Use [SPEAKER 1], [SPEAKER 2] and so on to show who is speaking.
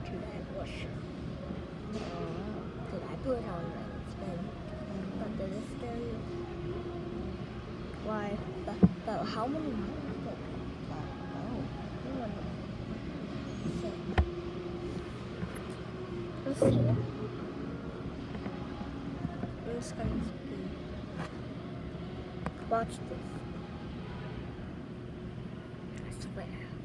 [SPEAKER 1] to that bush. Did I put on red spin? But did it scare you? Why? But how many miles did that go? Let's see. It's going to be. Watch this. I swear.